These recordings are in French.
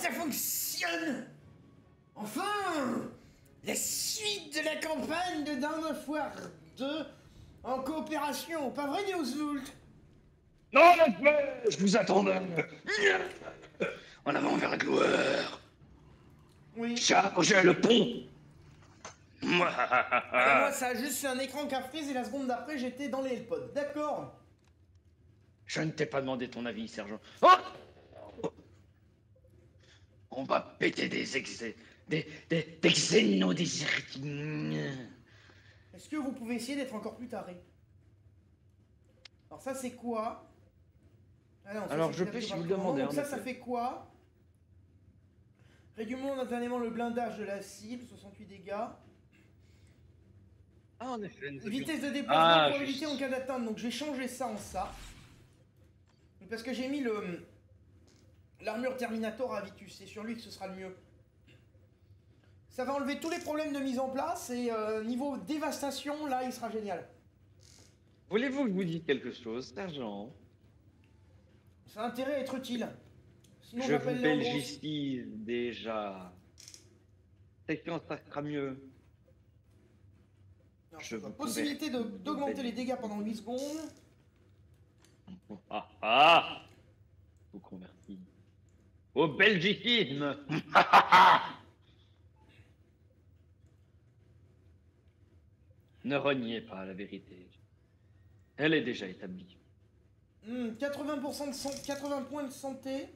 ça fonctionne! Enfin! La suite de la campagne de Dawn of War 2 en coopération, pas vrai, Neosvult? Non, je vous attendais. En avant vers la gloire. Oui. Chargez le pont. Ah, moi, ça a juste fait un écran qui a freeze et la seconde d'après, j'étais dans les Helpods. D'accord. Je ne t'ai pas demandé ton avis, sergent. Oh, on va péter des excès. Des xénodésertines. Est-ce que vous pouvez essayer d'être encore plus taré? Alors ça, c'est quoi? Ah non, ça, Alors, c'est je le peux, si vous le développement. demandez. Donc ça fait quoi? Réduit momentanément le blindage de la cible, 68 dégâts. Ah, en effet. Vitesse de déplacement pour éviter en cas d'atteinte. Donc je vais changer ça en ça. Parce que j'ai mis l'armure Terminator à Vitus. C'est sur lui que ce sera le mieux. Ça va enlever tous les problèmes de mise en place. Et niveau dévastation, là, il sera génial. Voulez-vous que je vous dise quelque chose, sergent? Ça a intérêt à être utile. Sinon, Je vous j'appelle belgicise déjà. C'est quand ça sera mieux. Possibilité d'augmenter les dégâts pendant 8 secondes. Ah ah! Vous convertis. Au belgicisme! Ne reniez pas la vérité. Elle est déjà établie. 80% de 80 points de santé.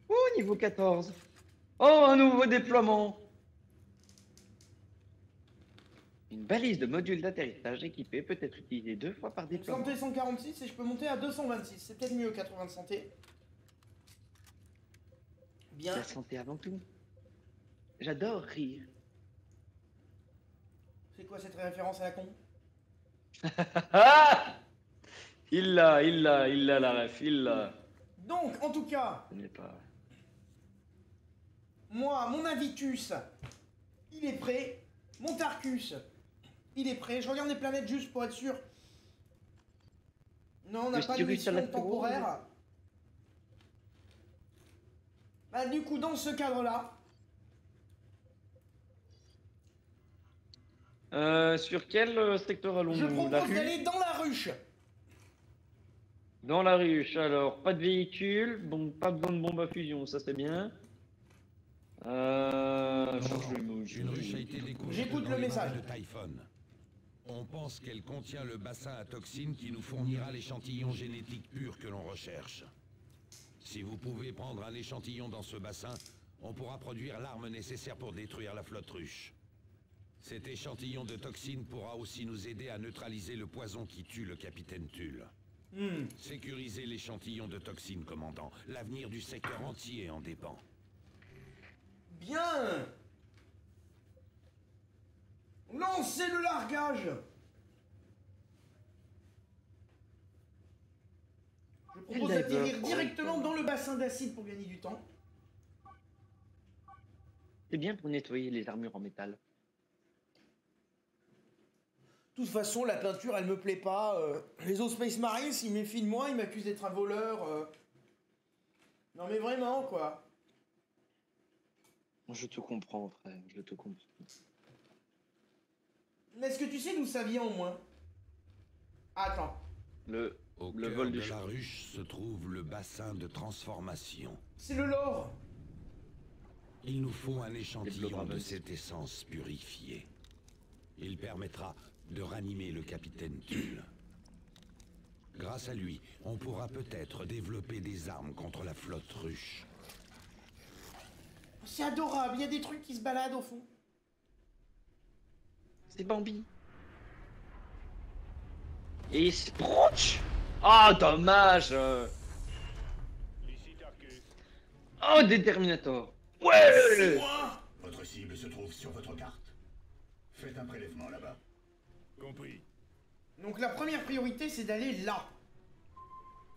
Oh, niveau 14. Oh, un nouveau déploiement. Une balise de module d'atterrissage équipée peut être utilisée 2 fois par déploiement. Santé 146 et je peux monter à 226. C'est peut-être mieux 80 de santé. Bien. La santé avant tout. J'adore rire. C'est quoi cette référence à la con? Il l'a la ref, il l'a. Donc, en tout cas, Ce n'est pas... moi, mon Avitus, il est prêt. Mon Tarkus, il est prêt. Je regarde les planètes juste pour être sûr. Non, on n'a pas de mission temporaire. Bah, du coup, dans ce cadre-là... sur quel secteur allons-nous? Je propose d'aller dans la ruche. Dans la ruche, alors, pas de véhicule, bon, pas besoin de bombe à fusion, ça c'est bien. Une ruche a été découverte. J'écoute dans le les message. marais de Typhon. On pense qu'elle contient le bassin à toxines qui nous fournira l'échantillon génétique pur que l'on recherche. Si vous pouvez prendre un échantillon dans ce bassin, on pourra produire l'arme nécessaire pour détruire la flotte ruche. Cet échantillon de toxines pourra aussi nous aider à neutraliser le poison qui tue le capitaine Tull. Sécurisez l'échantillon de toxines, commandant. L'avenir du secteur entier en dépend. Bien. Lancez le largage. Je propose d'atterrir directement dans le bassin d'acide pour gagner du temps. C'est bien pour nettoyer les armures en métal. De toute façon, la peinture, elle me plaît pas. Les autres Space Marines, ils méfient de moi, ils m'accusent d'être un voleur. Non mais vraiment, quoi. Je te comprends, frère, je te comprends. Mais est-ce que tu sais d'où ça vient, au moins? Attends. Au le cœur vol de du la ruche se trouve le bassin de transformation. C'est le lore. Il nous faut un échantillon Diplogramme. de cette essence purifiée. Il permettra de ranimer le capitaine Tull. Grâce à lui, on pourra peut-être développer des armes contre la flotte ruche. C'est adorable, il y a des trucs qui se baladent au fond. C'est Bambi. Et Sproutch. Ah, dommage. Oh, Déterminator. Ouais. Votre cible se trouve sur votre carte. Faites un prélèvement là-bas. Compris. Donc la première priorité, c'est d'aller là.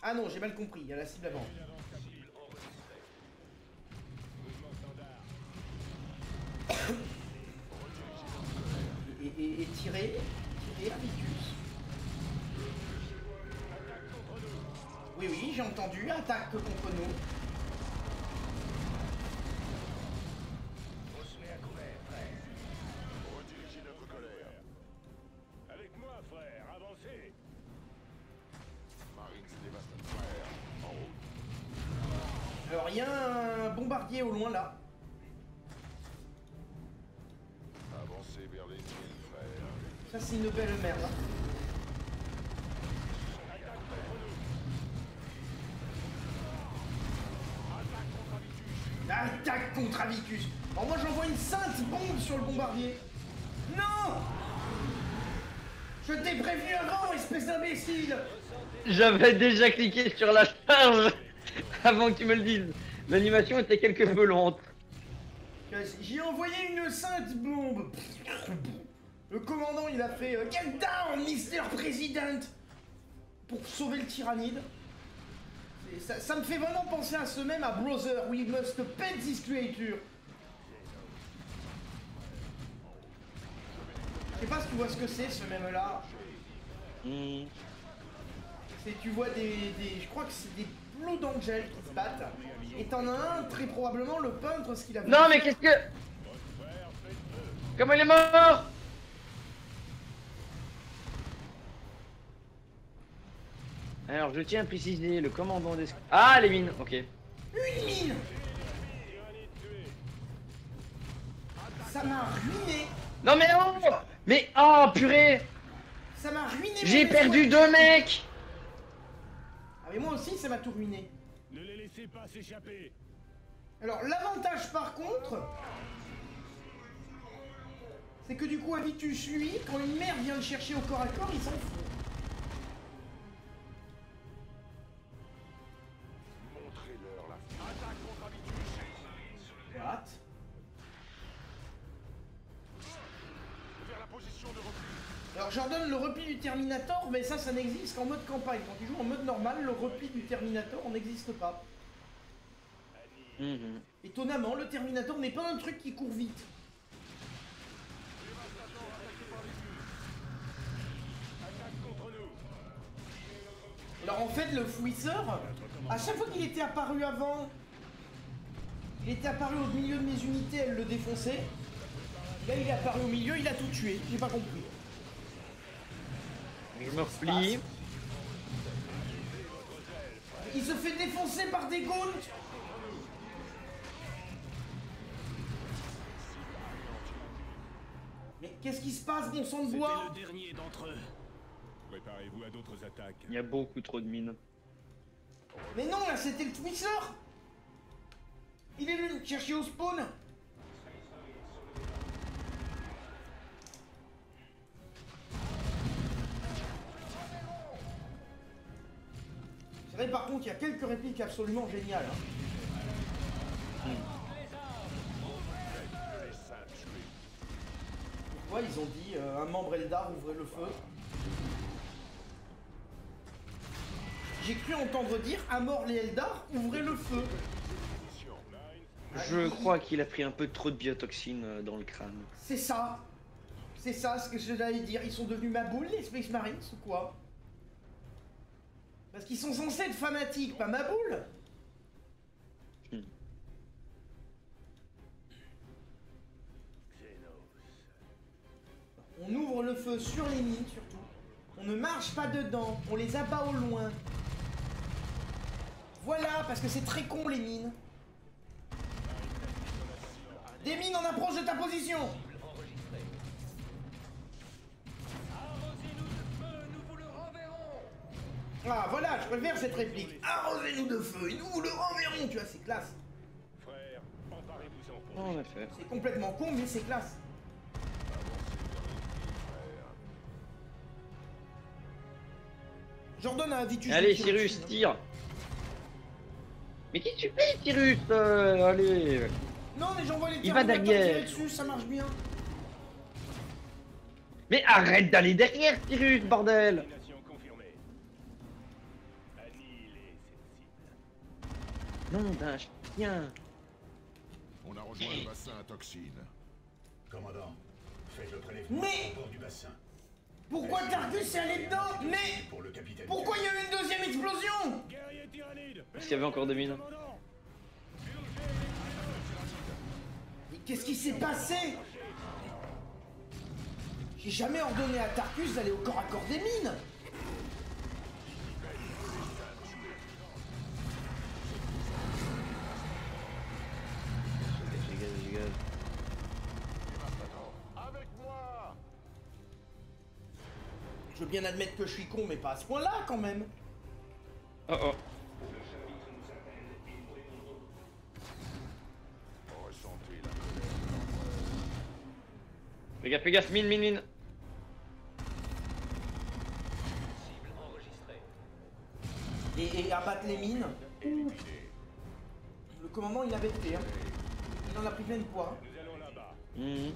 Ah non, j'ai mal compris, il y a la cible avant. et tirer Avitus. Oui, oui, j'ai entendu, attaque contre nous. il y a un bombardier au loin là. Avancez vers les mines, frère. Ça c'est une belle merde. Hein. Attaque contre Avitus. Alors moi j'envoie une sainte bombe sur le bombardier. Non! Je t'ai prévenu avant, espèce d'imbécile! J'avais déjà cliqué sur la charge avant que tu me le dises. L'animation était quelque peu lente. J'ai envoyé une sainte bombe. Le commandant il a fait Get down, Mr. President! Pour sauver le tyrannide. Ça me fait vraiment penser à ce même à Brother, We must pet this creature. Je sais pas si tu vois ce que c'est ce même là. C'est tu vois je crois que c'est des Blood Angels qui se battent. Et t'en as un très probablement le peintre ce qu'il a fait. Non mais qu'est-ce que... Comment il est mort? Alors je tiens à préciser, le commandant des... Ah les mines, ok. Une mine. Ça m'a ruiné. Non mais oh. Mais oh purée. Ça m'a ruiné. J'ai perdu 2 mecs. Ah mais moi aussi ça m'a tout ruiné. Ne les laissez pas s'échapper. Alors l'avantage par contre, c'est que du coup Avitus lui, quand une merde vient le chercher au corps à corps, il s'en fout. Montrez-leur la attaque contre Avitus. What? Vers la position de repli. Alors j'ordonne le repli du Terminator, mais ça n'existe qu'en mode campagne. Quand tu joues en mode normal, le repli du Terminator n'existe pas. Étonnamment, le Terminator n'est pas un truc qui court vite. Alors en fait, le fouisseur, à chaque fois qu'il était apparu avant, il était apparu au milieu de mes unités, elle le défonçait. Là, il est apparu au milieu, il a tout tué. J'ai pas compris. Je me replie. Il se fait défoncer par des Gaunts. Mais qu'est-ce qui se passe, bon sang de bois? C'était le dernier d'entre eux. Préparez-vous à d'autres attaques. Il y a beaucoup trop de mines. Mais non, là c'était le Twisser. Il est venu me chercher au spawn. C'est vrai par contre, il y a quelques répliques absolument géniales. Hein. Ouais, ils ont dit un membre Eldar ouvrez le feu. J'ai cru entendre dire à mort les Eldar ouvrez le feu. Je crois qu'il a pris un peu trop de biotoxine dans le crâne. C'est ça. C'est ça ce que je allais dire. Ils sont devenus ma boule les Space Marines ou quoi? Parce qu'ils sont censés être fanatiques, pas ma boule. On ouvre le feu sur les mines surtout. On ne marche pas dedans, on les abat au loin. Voilà, parce que c'est très con les mines. Des mines en approche de ta position. Ah voilà, je préfère cette réplique. Arrosez-nous de feu et nous vous le renverrons, tu vois, c'est classe. Frère, emparez-vous-en. En effet. C'est complètement con, mais c'est classe. J'ordonne à Avitus. Allez, Cyrus, tire. Mais qui tu fais, Cyrus? Allez. Non, mais j'envoie les Il va Terminators derrière. tirer dessus, ça marche bien. Mais arrête d'aller derrière, Cyrus, bordel. Domination confirmée. Annihilez cette cible. Nom d'un chien. On a rejoint le bassin à toxines. Commandant, faites le prélèvement Mais- au bord du bassin. Pourquoi Targus est allé dedans? Mais Pour le capitaine. pourquoi il y a eu une deuxième explosion? Guerrier tyrannide. Parce qu'il y avait encore des mines. Commandant. Mais qu'est-ce qui s'est passé? J'ai jamais ordonné à Tarkus d'aller au corps à corps des mines. Je veux bien admettre que je suis con, mais pas à ce point-là quand même. Oh oh. Fais gaffe, mine, mine, mine. Et abattre les mines. Le commandant il a bêté, hein. Il en a pris plein de poids. Mhm.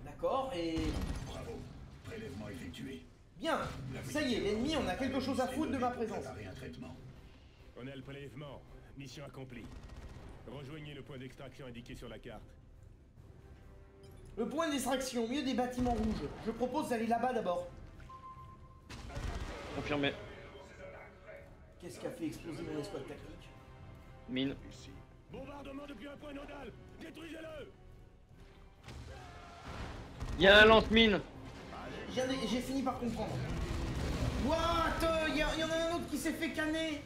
D'accord, et... Bravo. Prélèvement effectué. Bien, ça y est, l'ennemi, on a quelque chose à foutre de ma présence. Préparer un traitement. On a le prélèvement. Mission accomplie. Rejoignez le point d'extraction indiqué sur la carte. Le point d'extraction, au milieu des bâtiments rouges. Je propose d'aller là-bas d'abord. Confirmé. Qu'est-ce qui a fait exploser mon escouade tactique? Mine. Bombardement depuis un point nodal. Détruisez-le. Y'a un lance-mine. J'ai fini par comprendre. What? Y en a un autre qui s'est fait canner.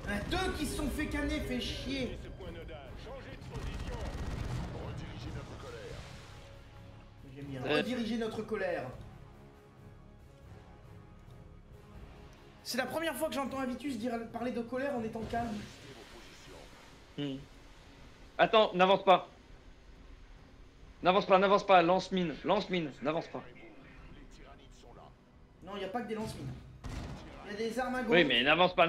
Il y en a deux qui se sont fait canner, fait chier. Ce point nodal. Changez de position. Rediriger notre colère. J'aime bien. Rediriger notre colère. C'est la première fois que j'entends Avitus parler de colère en étant calme. Hmm. Attends, n'avance pas. N'avance pas, lance-mine, n'avance pas. Non, il n'y a pas que des lance-mines. Il y a des armes à gauche. Oui, mais n'avance pas.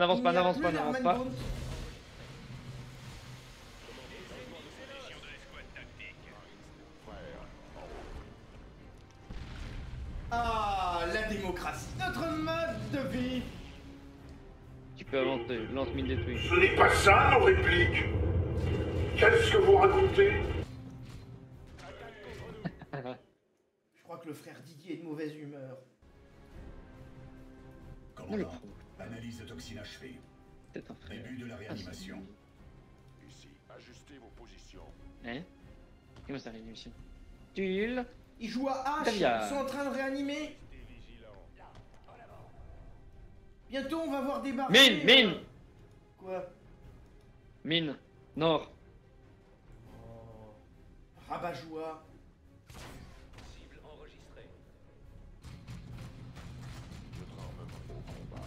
Ah, la démocratie, notre mode de vie. Tu peux avancer, lance-mine détruit. Ce n'est pas ça, nos répliques. Qu'est-ce que vous racontez? Je crois que le frère Didier est de mauvaise humeur. Commandant, analyse de toxine achevée. C'est un frère. Début de la réanimation. Ici, ajustez vos positions. Hein? Comment ça réanimation? Tulle. Ils jouent à H, Derrière. ils sont en train de réanimer. Bientôt on va voir débarquer. Mine. Quoi? Mine. Nord. Oh. Rabat-joie. Notre armement au combat.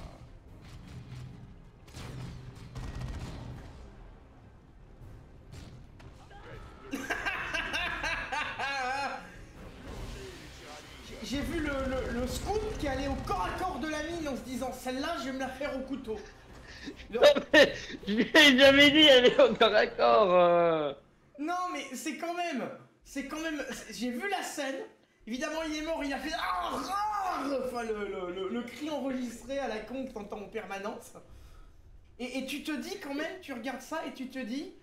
J'ai vu le scoop qui allait au corps à corps de la mine en se disant celle-là je vais me la faire au couteau. Je lui ai jamais dit, elle est au corps à corps. Non mais c'est quand même, j'ai vu la scène. Évidemment il est mort, il a fait enfin le cri enregistré à la con que t'entends en permanence. Et tu te dis quand même, tu regardes ça et tu te dis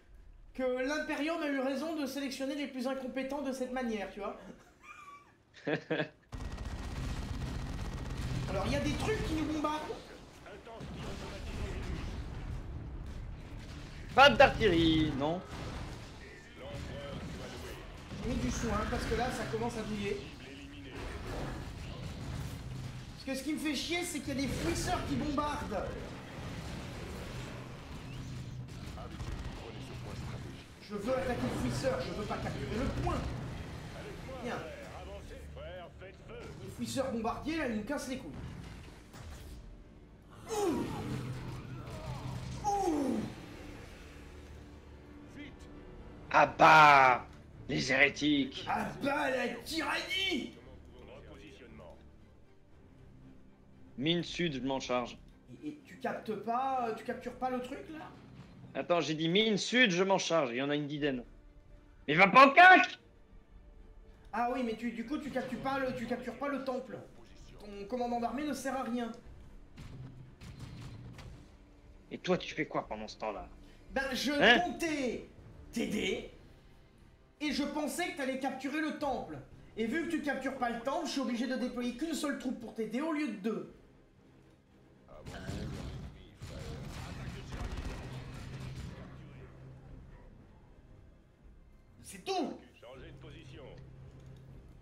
que l'Imperium a eu raison de sélectionner les plus incompétents de cette manière, tu vois. Alors il y a des trucs qui nous bombardent. Pas d'artillerie, non. J'ai mis du soin parce que là ça commence à douiller. Parce que ce qui me fait chier c'est qu'il y a des fouisseurs qui bombardent. Je veux attaquer le fouisseur, je veux pas capturer le point. Bien. Les fouisseurs bombardiers là ils nous cassent les couilles. Ouh. Ouh. Ah bah, les hérétiques. Ah bah la tyrannie. Mine sud, je m'en charge. Et tu captures pas le truc là? Attends, j'ai dit mine sud, je m'en charge. Il y en a une dizaine. Mais va pas en cac. Ah oui, mais du coup tu captures pas le temple. Ton commandant d'armée ne sert à rien. Et toi, tu fais quoi pendant ce temps-là? Ben je Hein? comptais t'aider et je pensais que t'allais capturer le temple. Et vu que tu captures pas le temple, je suis obligé de déployer qu'une seule troupe pour t'aider au lieu de deux. C'est tout.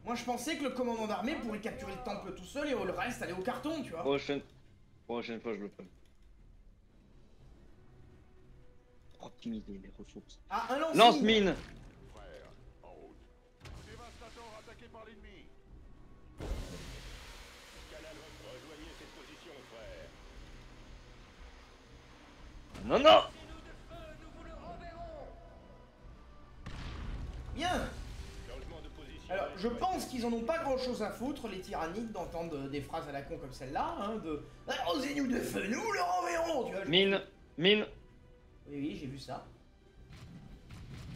Moi je pensais que le commandant d'armée pourrait capturer le temple tout seul et le reste aller au carton, tu vois. Prochaine fois, je le fais. optimiser les ressources. Ah, un lance-mine. Lance-mine. Frère, en route. Dévastator attaqué par l'ennemi. Canal, rejoignez cette position, frère. Non, non. Bien. Changement de position. Alors, je pense qu'ils en ont pas grand chose à foutre, les tyrannides, d'entendre des phrases à la con comme celle-là, hein, de arrosez-nous de feu, nous le renverrons, tu vois. Mine. Mine. Oui, oui, j'ai vu ça.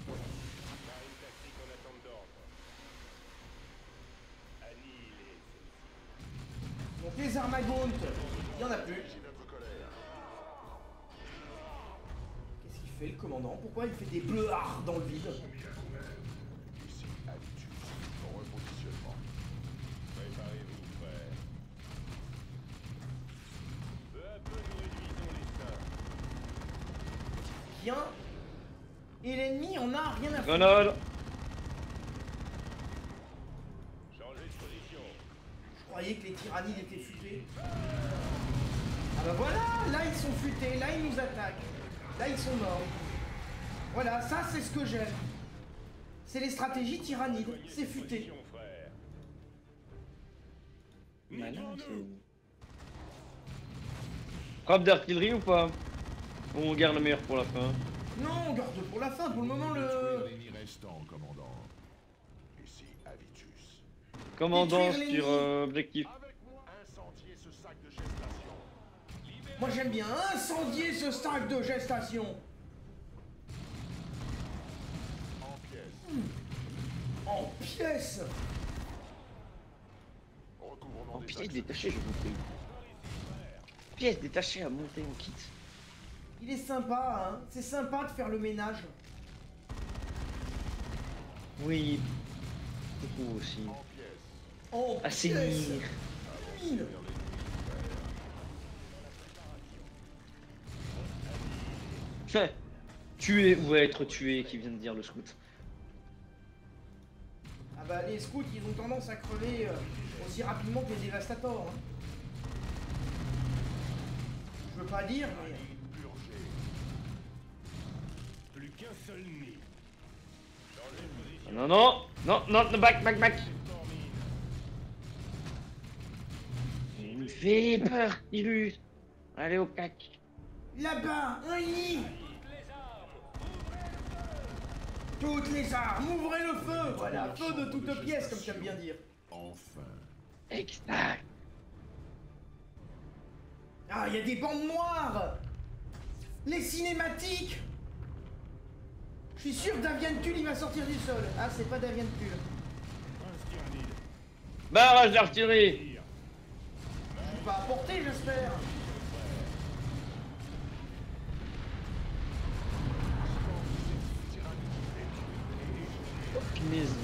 Marine tactique en attente d'ordre. Annihilez celle-ci. Donc les armagontes, il y en a plus. J'ai notre colère. Qu'est-ce qu'il fait le commandant? Pourquoi il fait des bleuards dans le vide? Ici, Habitus. Repositionnement. Préparez-vous, frère. Peu à peu, nous réduisons les stars. Bien. Et l'ennemi en a rien à foutre. Grenade. Changez de position. Je croyais que les tyrannides étaient futés. Ah bah voilà, là ils sont futés, là ils nous attaquent. Là ils sont morts. Voilà, ça c'est ce que j'aime. C'est les stratégies tyrannides, Rejoignez c'est cette futé. position, frère. Malin, Niquons-nous. c'est... Frappe d'artillerie ou pas? Ou on garde le meilleur pour la fin? Non, garde pour la fin, pour le moment Détruire le... l'ennemi restant, commandant. Ici, Habitus. Commandant Détruire sur l'ennemi. objectif. Avec moi, incendier ce sac de gestation. Moi j'aime bien incendier ce stack de gestation. En pièces. En pièces. Recouvrement En des pièces axes. détachées, je vous prie. Pièces détachées à monter en kit. Il est sympa, hein. C'est sympa de faire le ménage. Oui. Je trouve aussi. En pièces. En pièces. Assainir. Mine. Tuer ou être tué, qui vient de dire le scout. Ah bah les scouts ils ont tendance à crever aussi rapidement que les dévastators. Hein. Je veux pas dire mais... Purgé. Plus qu'un seul nid. Changez de position. Non, non, non, non, back, back, back. Il me fait peur, Ilus. Allez au cac. Là-bas, un nid. Toutes les armes, ouvrez le feu. Voilà, feu de toutes pièces comme tu aimes bien dire. Enfin. Exact. Ah, il y a des bandes noires. Les cinématiques. Je suis sûr que Davian-Tull il va sortir du sol. Ah, c'est pas Davian-Tull. Prince tyrannide. Barrage d'artillerie. Tire. Je suis pas à portée, j'espère. Oh, punaise.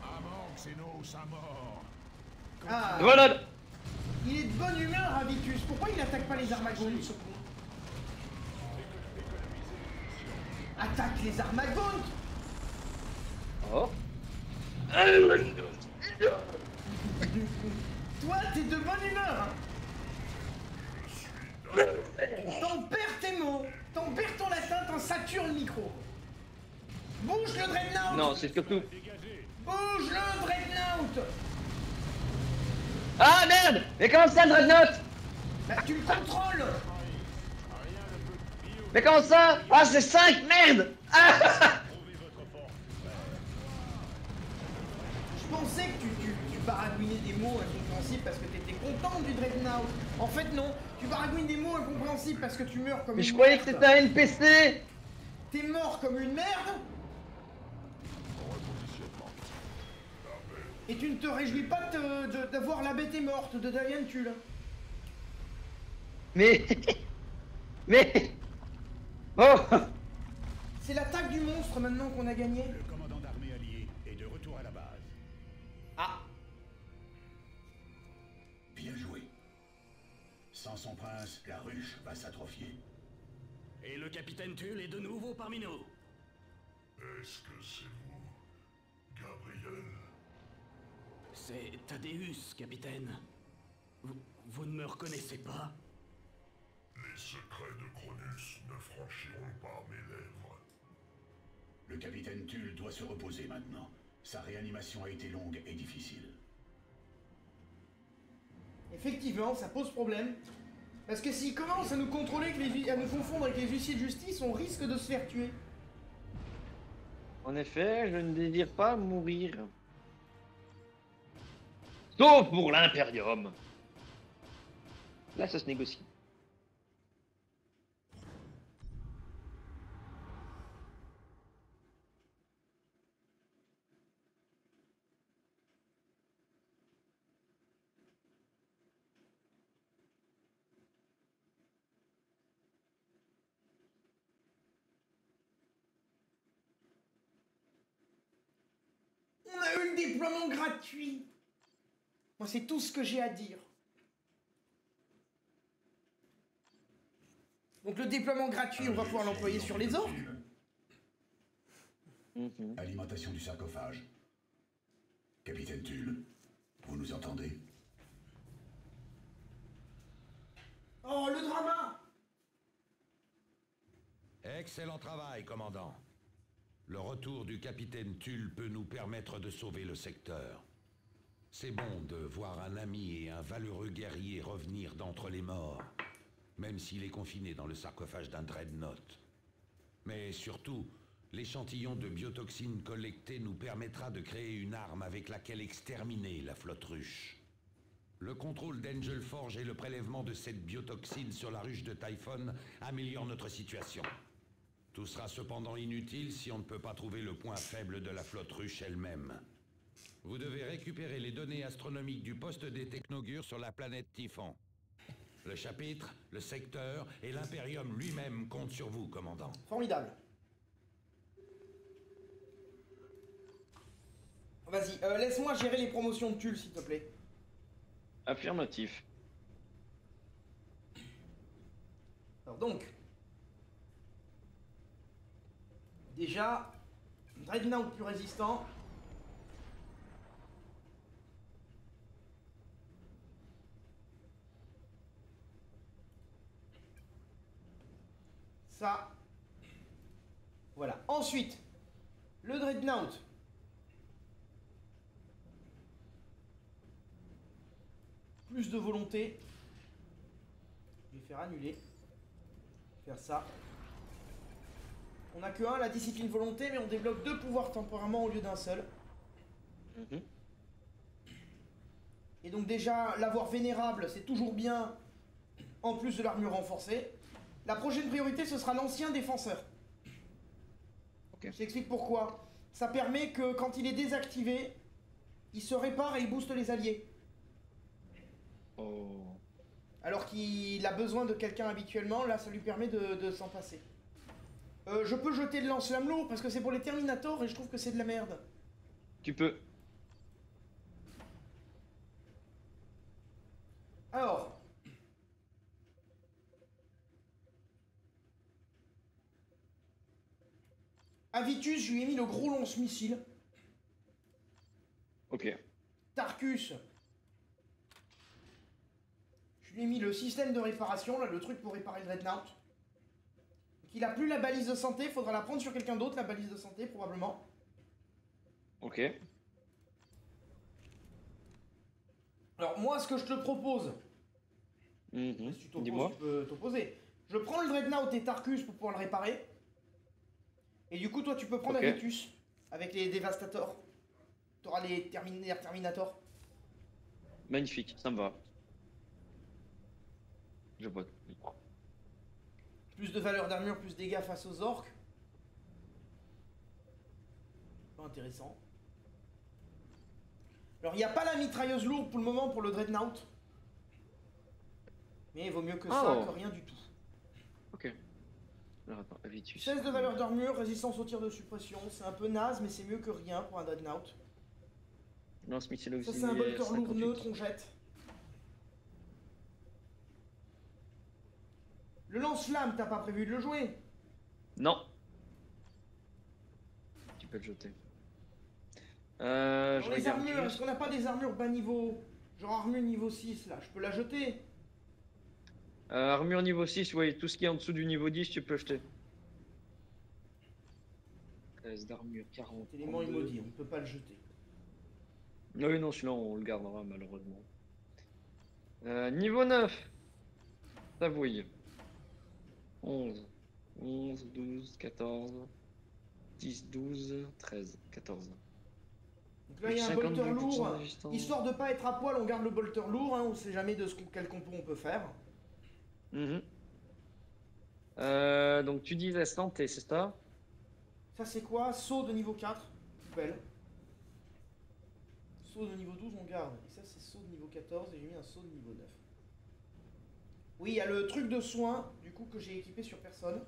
Amant Xenos à mort. Ah, Grenade. il est de bonne humeur, Habitus. Pourquoi il attaque pas les armagontes, ce con? Attaque les armagontes. Oh. Toi, t'es de bonne humeur, hein. T'en perds tes mots, t'en perds ton latin, t'en satures le micro. Bouge le dreadnought. Non, c'est surtout... Dégagez. Bouge le dreadnought. Ah merde. Mais comment ça, le dreadnought? Bah tu le contrôles. Mais comment ça? Ah, c'est 5, merde. Ah. Prouvez votre force. Je pensais que tu baragouinais des mots incompréhensibles parce que t'étais content du dreadnought. En fait non, tu baragouines des mots incompréhensibles parce que tu meurs comme Mais une je croyais que merde. c'était un NPC. T'es mort comme une merde. Et tu ne te réjouis pas d'avoir la bête est morte de Davian-Tull. Mais... Mais... Oh. C'est l'attaque du monstre maintenant qu'on a gagné. Le commandant d'armée allié est de retour à la base. Ah, Bien joué. Sans son prince, la ruche va s'atrophier. Et le capitaine Tull est de nouveau parmi nous. Est-ce que c'est vous, Gabriel? C'est Thaddeus, capitaine. Vous ne me reconnaissez pas? Les secrets de Cronus ne franchiront pas mes lèvres. Le capitaine Tull doit se reposer maintenant. Sa réanimation a été longue et difficile. Effectivement, ça pose problème. Parce que s'il commence à nous contrôler, à nous confondre avec les huissiers de justice, on risque de se faire tuer. En effet, je ne désire pas mourir. Sauf pour l'Imperium. Là, ça se négocie. On a eu le déploiement gratuit. Moi, c'est tout ce que j'ai à dire. Donc le déploiement gratuit, on va pouvoir l'employer sur les orques. Alimentation du sarcophage. Capitaine Tull, vous nous entendez? Oh, le drama! Excellent travail, commandant. Le retour du capitaine Tull peut nous permettre de sauver le secteur. C'est bon de voir un ami et un valeureux guerrier revenir d'entre les morts, même s'il est confiné dans le sarcophage d'un dreadnought. Mais surtout, l'échantillon de biotoxines collecté nous permettra de créer une arme avec laquelle exterminer la flotte ruche. Le contrôle d'Angel Forge et le prélèvement de cette biotoxine sur la ruche de Typhon améliorent notre situation. Tout sera cependant inutile si on ne peut pas trouver le point faible de la flotte ruche elle-même. Vous devez récupérer les données astronomiques du poste des technogures sur la planète Typhon. Le chapitre, le secteur et l'Imperium lui-même comptent sur vous, commandant. Formidable. Vas-y, laisse-moi gérer les promotions de Tull, s'il te plaît. Affirmatif. Alors donc... Déjà, Dreadnought plus résistant. Ça. Voilà. Ensuite, le Dreadnought. Plus de volonté. Je vais faire annuler. Faire ça. On n'a que un, la discipline volonté, mais on débloque 2 pouvoirs temporairement au lieu d'un seul. Et donc déjà, l'avoir vénérable, c'est toujours bien, en plus de l'armure renforcée. La prochaine priorité, ce sera l'ancien défenseur. Je t'explique pourquoi. Ça permet que quand il est désactivé, il se répare et il booste les alliés. Alors qu'il a besoin de quelqu'un habituellement, là ça lui permet de s'en passer. Je peux jeter le lance-flamme lourd parce que c'est pour les Terminators et je trouve que c'est de la merde. Tu peux. Alors. Avitus, je lui ai mis le gros lance-missile. Ok. Tarkus. Je lui ai mis le système de réparation, là, le truc pour réparer le Dreadnought. Il a plus la balise de santé, faudra la prendre sur quelqu'un d'autre, la balise de santé, probablement. Ok. Alors, moi, ce que je te propose... Si tu t'opposes, tu peux t'opposer. Je prends le Dreadnought et Tarkus pour pouvoir le réparer. Et du coup, toi, tu peux prendre Avitus avec les Devastators. T'auras les Terminators. Magnifique, ça me va. Je vois. Plus de valeur d'armure, plus de dégâts face aux orques. Pas intéressant. Alors, il n'y a pas la mitrailleuse lourde pour le moment pour le Dreadnought. Mais il vaut mieux que ça que rien du tout. Ok. Alors attends, Avitus. 16 de valeur d'armure, résistance au tir de suppression. C'est un peu naze, mais c'est mieux que rien pour un Dreadnought. Lance-missile Ça, c'est un bolter lourd neutre, on jette. Le lance-flamme, t'as pas prévu de le jouer? Non. Tu peux le jeter. Dans les armures, est-ce qu'on n'a pas des armures bas niveau? Genre armure niveau 6 là, je peux la jeter? Armure niveau 6, ouais, tout ce qui est en dessous du niveau 10, tu peux jeter. 13 d'armure, 40. Élément immodile, on ne peut pas le jeter. Oui, non, sinon on le gardera malheureusement. Niveau 9. Savouille. 11. 11, 12, 14. 10, 12, 13, 14. Donc là, il y a un bolter lourd. Histoire de pas être à poil, on garde le bolter lourd. Hein, on sait jamais de quel compo on peut faire. Donc tu disais santé, c'est ça? Ça, c'est quoi? Saut de niveau 4. Poubelle. Saut de niveau 12, on garde. Et ça, c'est saut de niveau 14. Et j'ai mis un saut de niveau 9. Oui, il y a le truc de soin, du coup, que j'ai équipé sur personne.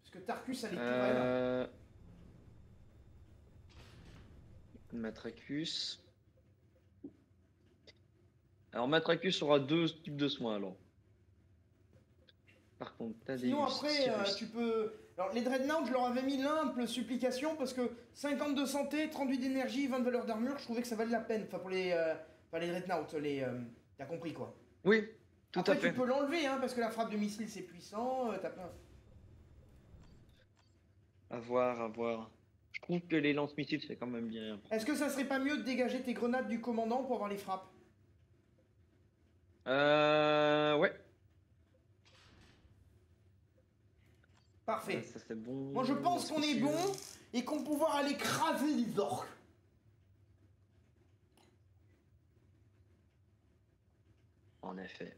Parce que Tarkus a les tourelles. Matracus. Alors Matracus aura 2 types de soins alors. Par contre, t'as des. Sinon après, tu peux... Alors les Dreadnought, je leur avais mis l'imple supplication parce que 50 de santé, 38 d'énergie, 20 de valeur d'armure, je trouvais que ça valait la peine. Enfin pour les Dreadnought, t'as compris quoi. Oui, tout après, à fait. Tu peux l'enlever hein, parce que la frappe de missile c'est puissant, t'as plein... À voir, à voir. Je trouve que les lance-missiles c'est quand même bien. Est-ce que ça serait pas mieux de dégager tes grenades du commandant pour avoir les frappes? Ouais. Parfait. Ça c'est bon. Moi je pense qu'on est bon et qu'on va pouvoir aller craser les orques. En effet.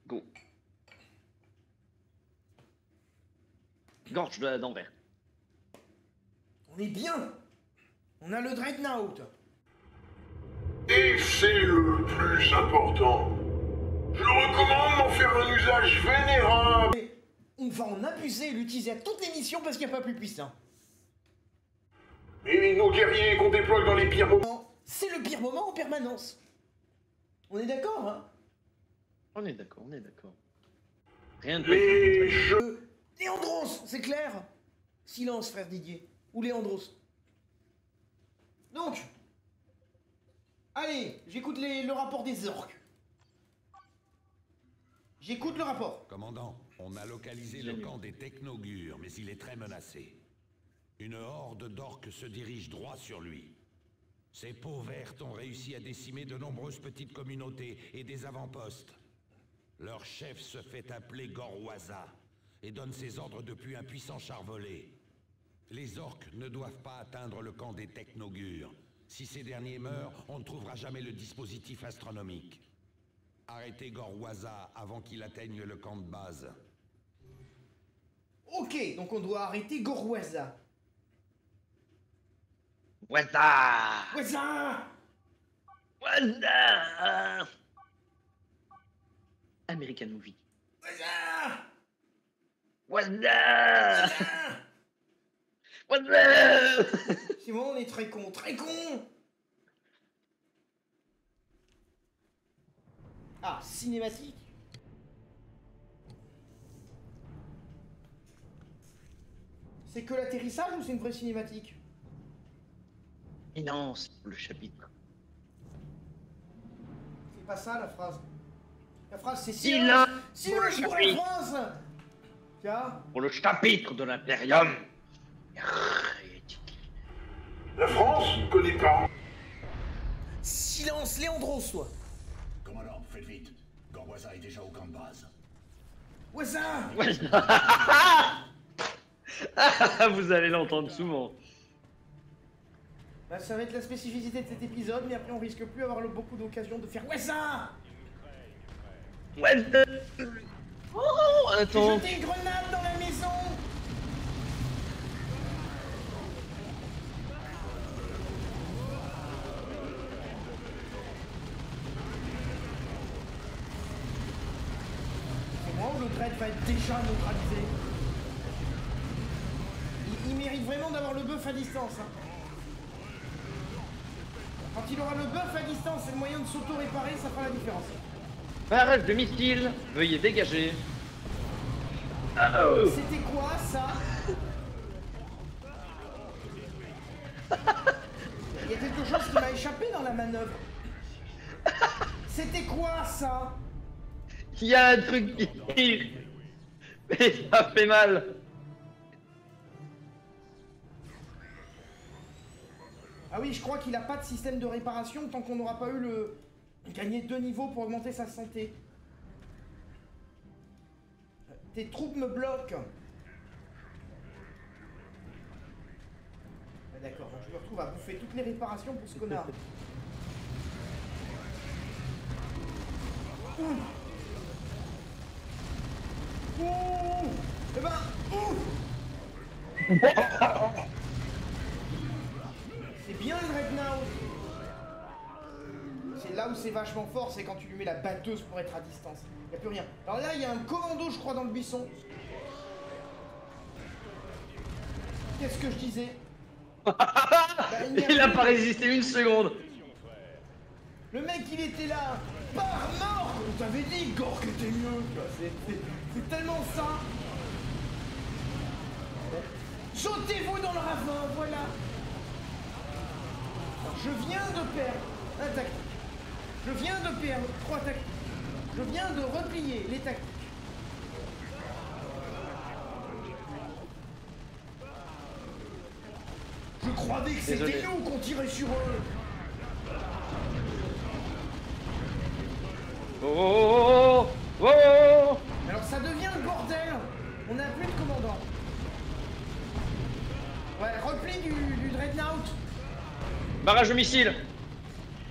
Go. Gorge d'envers. On est bien. On a le Dreadnought. Et c'est le plus important. Je recommande d'en faire un usage vénérable. Et on va en abuser et l'utiliser à toutes les missions parce qu'il n'y a pas plus puissant. Et nos guerriers qu'on déploie dans les pires moments. C'est le pire moment en permanence. On est d'accord, hein? On est d'accord, on est d'accord. Rien de Mais je... Léandros, c'est clair? Silence, frère Didier. Ou Léandros. Donc, allez, j'écoute le rapport des orques. J'écoute le rapport. Commandant, on a localisé le camp des Technogures, mais il est très menacé. Une horde d'orques se dirige droit sur lui. Ces peaux vertes ont réussi à décimer de nombreuses petites communautés et des avant-postes. Leur chef se fait appeler Gorwaza et donne ses ordres depuis un puissant char volé. Les orques ne doivent pas atteindre le camp des Technogures. Si ces derniers meurent, on ne trouvera jamais le dispositif astronomique. Arrêtez Gorwaza avant qu'il atteigne le camp de base. Ok, donc on doit arrêter Gorwaza. Waza! Waza! Waza! American Movie. Waza! Waza! Waza! C'est bon, on est très con, très con! Ah, cinématique. C'est que l'atterrissage ou c'est une vraie cinématique? Et non, c'est le chapitre. C'est pas ça la phrase. La phrase c'est Silence! Silence pour la phrase! Tiens. Pour le chapitre de l'Imperium. La France ne connaît pas. Silence, Léandros, soit. Commandant, faites vite. Gorwaza est déjà au camp de base. Waza! Vous allez l'entendre souvent. Bah, ça va être la spécificité de cet épisode, mais après on risque plus d'avoir beaucoup d'occasions de faire Waza! Waza! Oh, attends. J'ai jeté une grenade dans la maison! C'est moi ou le Dread va être déjà neutralisé? Il mérite vraiment d'avoir le buff à distance. Hein. Quand il aura le buff à distance et le moyen de s'auto-réparer, ça fera la différence. Barrage de missiles, veuillez dégager. C'était quoi ça? Il y a quelque chose qui m'a échappé dans la manœuvre. C'était quoi ça? Il y a un truc qui tire. Mais ça fait mal. Ah oui, je crois qu'il a pas de système de réparation tant qu'on n'aura pas eu le... Gagner 2 niveaux pour augmenter sa santé. Tes troupes me bloquent. Ah, d'accord, donc je me retrouve à bouffer toutes les réparations pour ce connard. Ouh. Ouh. Eh ben, ouh. C'est bien le Dreadnought. C'est là où c'est vachement fort, c'est quand tu lui mets la batteuse pour être à distance. Y'a plus rien. Alors là, il y a un commando, je crois, dans le buisson. Qu'est-ce que je disais? Il a pas résisté une seconde. Le mec, il était là. Par mort. On t'avait dit, Gork était mieux. C'est tellement ça. Sautez-vous dans le ravin, voilà. Alors, je viens de perdre un tactique. Je viens de perdre 3 tactiques. Je viens de replier les tactiques. Je croyais que c'était nous qu'on tirait sur eux. Oh, oh, oh. Alors ça devient le bordel. On n'a plus de commandant. Ouais, repli du Dreadnought. Barrage de missiles.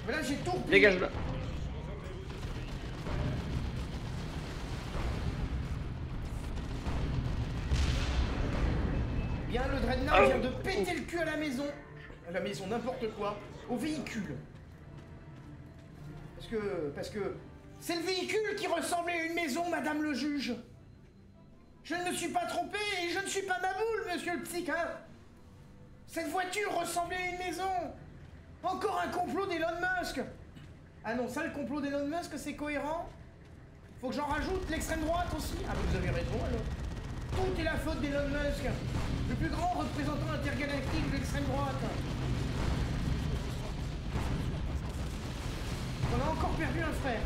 Mais là j'ai tout replié. Dégage là. Bien, le Dreadnought vient de péter le cul à la maison. À la maison, n'importe quoi. Au véhicule. Parce que... C'est le véhicule qui ressemblait à une maison, madame le juge. Je ne me suis pas trompé et je ne suis pas Maboule, monsieur le psych, hein. Cette voiture ressemblait à une maison. Encore un complot d'Elon Musk. Ah non, ça, le complot d'Elon Musk, c'est cohérent. Faut que j'en rajoute l'extrême droite aussi. Ah, vous avez raison, alors. Tout est la faute d'Elon Musk, le plus grand représentant intergalactique de l'extrême droite. On a encore perdu un frère.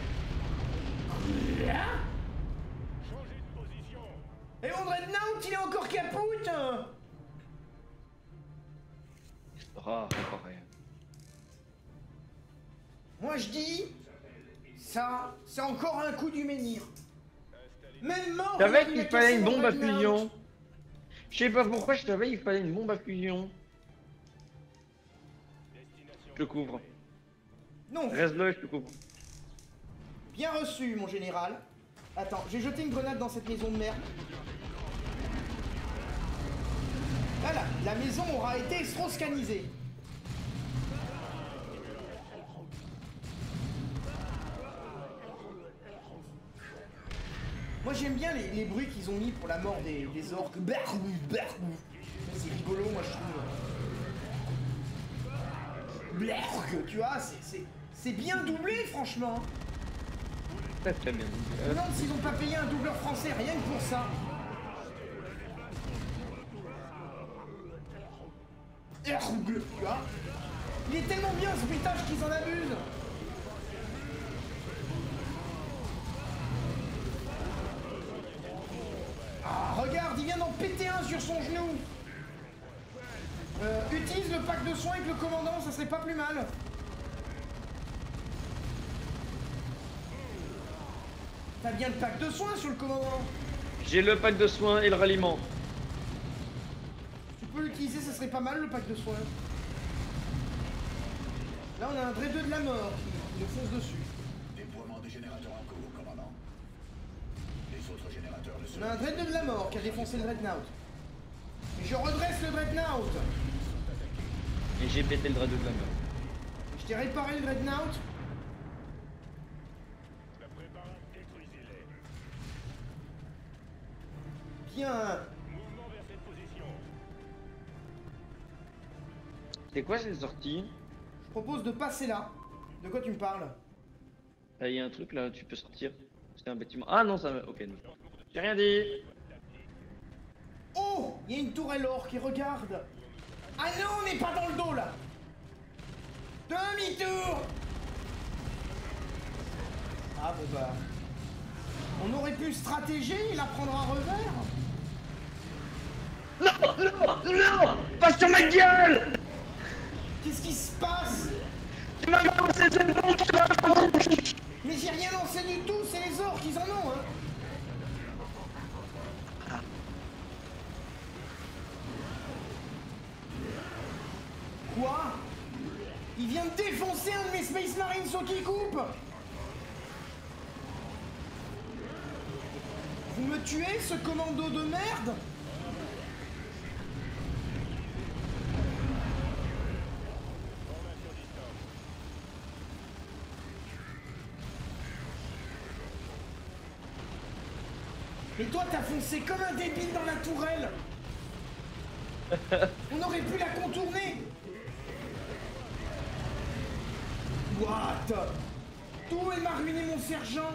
Et mon Dreadnought, il est encore capoute. Ah, réparé. Moi je dis, ça, c'est encore un coup du menhir. Même mort. Je savais qu'il fallait une bombe à fusion. Je sais pas pourquoi je savais qu'il fallait une bombe à fusion. Je te couvre. Non. Reste là, je te couvre. Bien reçu, mon général. Attends, j'ai jeté une grenade dans cette maison de merde. Voilà, la maison aura été stroscanisée. Moi j'aime bien les bruits qu'ils ont mis pour la mort des orques. C'est rigolo, moi je trouve. Tu vois, c'est bien doublé, franchement. Très très bien. Je me demande s'ils n'ont pas payé un doubleur français, rien que pour ça. Tu vois, il est tellement bien ce bruitage qu'ils en abusent. Ah, regarde, il vient d'en péter un sur son genou. Utilise le pack de soins avec le commandant, ça serait pas plus mal. T'as bien le pack de soins sur le commandant. J'ai le pack de soins et le ralliement. Tu peux l'utiliser, ça serait pas mal le pack de soins. Là on a un Dread 2 de la mort qui nous fonce dessus. Déploiement des générateurs en cours, commandant. Les autres générateurs le sont. On a un Dread 2 de la mort qui a défoncé le Dreadnought. Et je redresse le Dreadnought. Et j'ai pété le Dread de la mort. Je t'ai réparé le Dreadnought. Bien. C'est quoi cette sortie? Je propose de passer là. De quoi tu me parles? Il y a un truc là, tu peux sortir. C'est un bâtiment. Ah non, ça va. Ok, non. J'ai rien dit. Oh, il y a une tourelle or qui regarde. Ah non, on n'est pas dans le dos là. Demi-tour. Ah bon bah. On aurait pu stratéger et la prendre à revers. Non, pas sur ma gueule. Qu'est-ce qui se passe? Tu m'as lancé cette bombe. Mais j'ai rien lancé du tout, c'est les orques, ils en ont, hein. Quoi? Il vient de défoncer un de mes Space Marines au qui coupe. Vous me tuez, ce commando de merde? Mais toi, t'as foncé comme un débile dans la tourelle. On aurait pu la contourner. What? Tout, elle m'a ruiné mon sergent.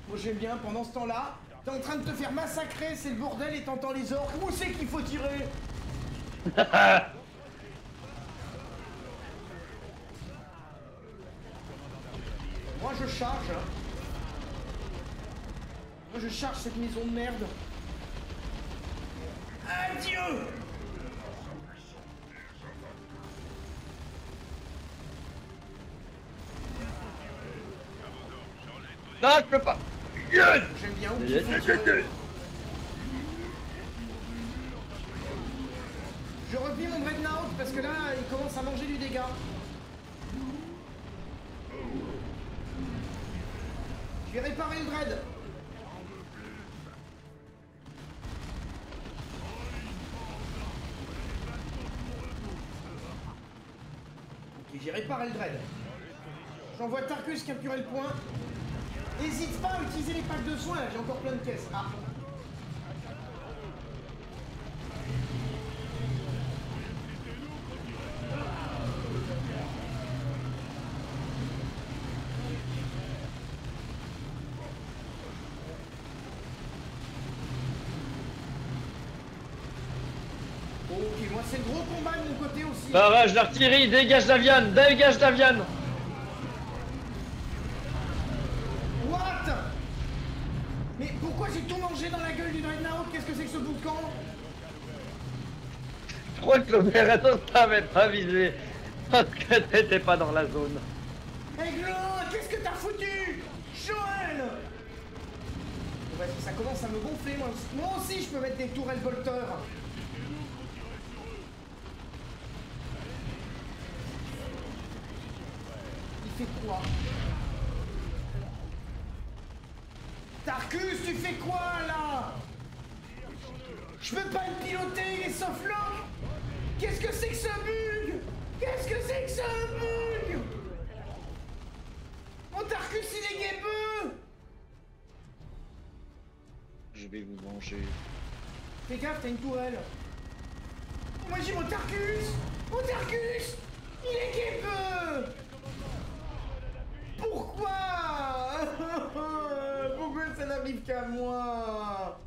Moi j'aime bien, pendant ce temps-là, t'es en train de te faire massacrer, c'est le bordel et t'entends les orques. Où c'est qu'il faut tirer? Moi je charge, hein. Moi je charge cette maison de merde. Adieu! Non, je peux pas. J'aime bien où il faut tirer. Je replie mon Dreadnought parce que là, il commence à manger du dégât. Je vais réparer le Dread. Ok, j'ai réparé le Dread. J'envoie Tarkus capturer le point. N'hésite pas à utiliser les packs de soins, là, j'ai encore plein de caisses. Ah. Ok, moi c'est le gros combat de mon côté aussi. Barrage d'artillerie, dégage la viande, dégage la viande. What? Mais pourquoi j'ai tout mangé dans la gueule du Dreadnought? Qu'est-ce que c'est que ce bout de camp? Je crois que l'opérateur t'avait pas visé. Parce que t'étais pas dans la zone. Aiglon, qu'est-ce que t'as foutu? Joël! Vas-y, ça commence à me gonfler, moi. Moi aussi, je peux mettre des tourelles volteurs. Il fait quoi? Tarkus, tu fais quoi, là? Je peux pas le piloter, il est softlock. Qu'est-ce que c'est que ce bug? Qu'est-ce que c'est que ce bug? Mon Tarkus, il est guébeux. Je vais vous manger. Fais gaffe, t'as une tourelle. Moi j'ai mon Tarkus. Mon Tarkus, il est guébeux. Pourquoi? Pourquoi ça n'arrive qu'à moi?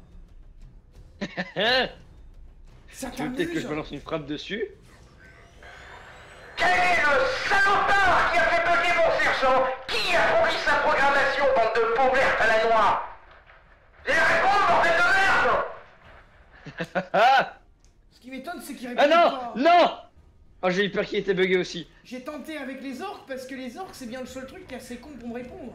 Ça Tu veux peut-être que je t'amuse? me lance une frappe dessus? Quel est le salopard qui a fait bugger mon sergent? Qui a pourri sa programmation, bande de peau verte à la noix? J'ai la réponse, bordel de merde! Ce qui m'étonne, c'est qu'il répond Ah non, pas. non. Oh, j'ai eu peur qu'il était bugué aussi. J'ai tenté avec les orques parce que les orques, c'est bien le seul truc qui est assez con pour me répondre.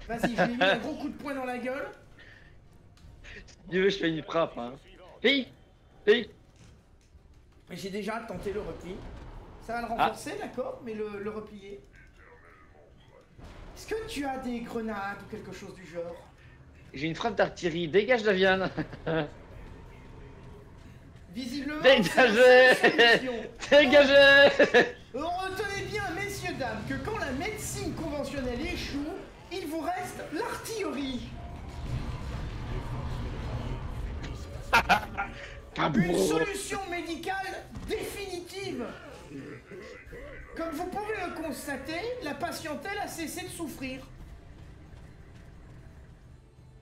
Vas-y, je lui ai mis un gros coup de poing dans la gueule. Si tu veux, je fais une frappe, hein. Fille, fille. Mais j'ai déjà tenté le repli. Ça va le renforcer, d'accord, mais le replier. Est-ce que tu as des grenades ou quelque chose du genre? J'ai une frappe d'artillerie, dégage la viande. Visiblement, Dégagez. c'est la seule solution. Dégagez. Retenez bien, messieurs, dames, que quand la médecine conventionnelle échoue, il vous reste l'artillerie. Une solution médicale définitive. Comme vous pouvez le constater, la patientèle a cessé de souffrir.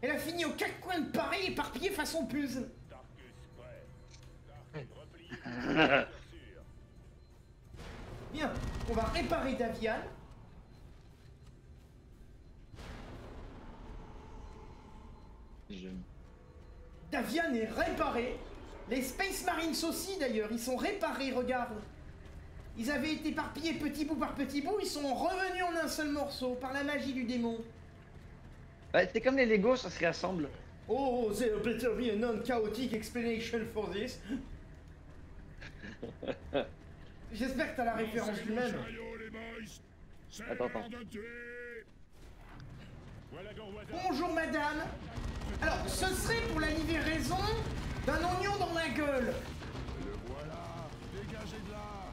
Elle a fini aux quatre coins de Paris éparpillée façon puzzle. Bien, on va réparer Davian. Davian est réparé. Les Space Marines aussi d'ailleurs, ils sont réparés, regarde. Ils avaient été éparpillés petit bout par petit bout, ils sont revenus en un seul morceau par la magie du démon. Ouais, c'est comme les Lego, ça se réassemble. Oh, there better be a non-chaotic explanation for this. J'espère que t'as la référence du même. Attends. Bonjour madame. Alors, ce serait pour la livraison d'un oignon dans la gueule. Le voilà. Dégagez de là.